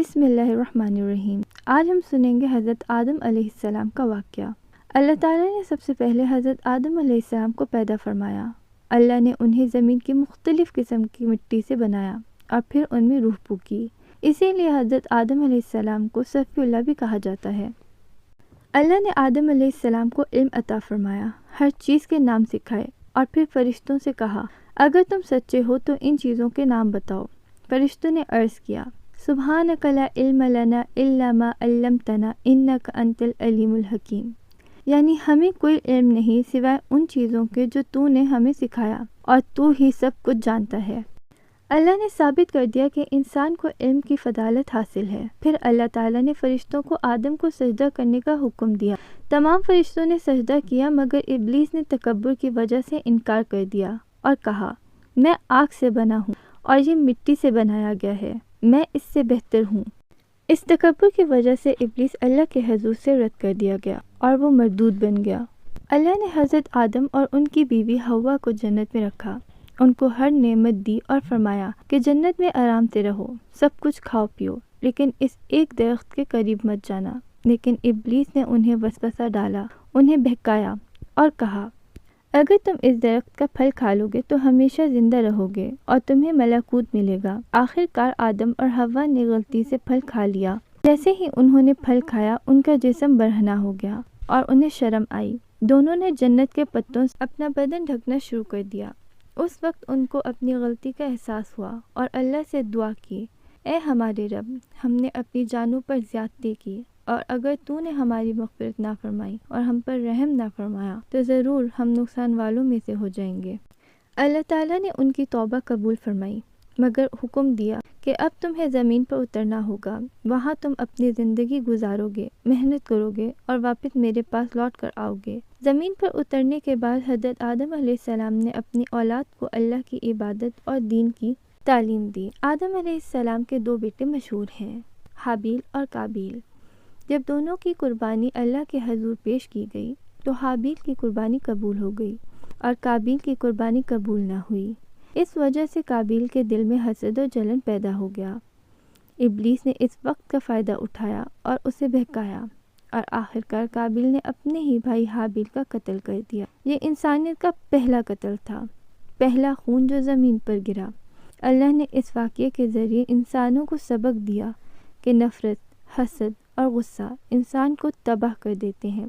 بسم اللہ الرحمن الرحیم۔ آج ہم سنیں گے حضرت آدم علیہ السلام کا واقعہ۔ اللہ تعالیٰ نے سب سے پہلے حضرت آدم علیہ السلام کو پیدا فرمایا۔ اللہ نے انہیں زمین کی مختلف قسم کی مٹی سے بنایا اور پھر ان میں روح پھونکی۔ اسی لیے حضرت آدم علیہ السلام کو صفی اللہ بھی کہا جاتا ہے۔ اللہ نے آدم علیہ السلام کو علم عطا فرمایا، ہر چیز کے نام سکھائے اور پھر فرشتوں سے کہا اگر تم سچے ہو تو ان چیزوں کے نام بتاؤ۔ فرشتوں نے عرض کیا سبحانک لا علم لنا الا ما علمتنا انک انت العلیم الحکیم، یعنی ہمیں کوئی علم نہیں سوائے ان چیزوں کے جو تو نے ہمیں سکھایا اور تو ہی سب کچھ جانتا ہے۔ اللہ نے ثابت کر دیا کہ انسان کو علم کی فضالت حاصل ہے۔ پھر اللہ تعالیٰ نے فرشتوں کو آدم کو سجدہ کرنے کا حکم دیا۔ تمام فرشتوں نے سجدہ کیا مگر ابلیس نے تکبر کی وجہ سے انکار کر دیا اور کہا میں آگ سے بنا ہوں اور یہ مٹی سے بنایا گیا ہے، میں اس سے بہتر ہوں۔ اس تکبر کی وجہ سے ابلیس اللہ کے حضور سے رد کر دیا گیا اور وہ مردود بن گیا۔ اللہ نے حضرت آدم اور ان کی بیوی حوا کو جنت میں رکھا، ان کو ہر نعمت دی اور فرمایا کہ جنت میں آرام سے رہو، سب کچھ کھاؤ پیو، لیکن اس ایک درخت کے قریب مت جانا۔ لیکن ابلیس نے انہیں وسوسہ ڈالا، انہیں بہکایا اور کہا اگر تم اس درخت کا پھل کھا لو گے تو ہمیشہ زندہ رہو گے اور تمہیں ملکوت ملے گا۔ آخر کار آدم اور حوا نے غلطی سے پھل کھا لیا۔ جیسے ہی انہوں نے پھل کھایا ان کا جسم برہنہ ہو گیا اور انہیں شرم آئی۔ دونوں نے جنت کے پتوں سے اپنا بدن ڈھکنا شروع کر دیا۔ اس وقت ان کو اپنی غلطی کا احساس ہوا اور اللہ سے دعا کی اے ہمارے رب، ہم نے اپنی جانوں پر زیادتی کی اور اگر تو نے ہماری مغفرت نہ فرمائی اور ہم پر رحم نہ فرمایا تو ضرور ہم نقصان والوں میں سے ہو جائیں گے۔ اللہ تعالیٰ نے ان کی توبہ قبول فرمائی مگر حکم دیا کہ اب تمہیں زمین پر اترنا ہوگا، وہاں تم اپنی زندگی گزارو گے، محنت کرو گے اور واپس میرے پاس لوٹ کر آؤ گے۔ زمین پر اترنے کے بعد حضرت آدم علیہ السلام نے اپنی اولاد کو اللہ کی عبادت اور دین کی تعلیم دی۔ آدم علیہ السلام کے دو بیٹے مشہور ہیں، حابیل اور قابیل۔ جب دونوں کی قربانی اللہ کے حضور پیش کی گئی تو حابیل کی قربانی قبول ہو گئی اور قابیل کی قربانی قبول نہ ہوئی۔ اس وجہ سے قابیل کے دل میں حسد و جلن پیدا ہو گیا۔ ابلیس نے اس وقت کا فائدہ اٹھایا اور اسے بہکایا اور آخرکار قابیل نے اپنے ہی بھائی حابیل کا قتل کر دیا۔ یہ انسانیت کا پہلا قتل تھا، پہلا خون جو زمین پر گرا۔ اللہ نے اس واقعے کے ذریعے انسانوں کو سبق دیا کہ نفرت، حسد اور غصہ انسان کو تباہ کر دیتے ہیں۔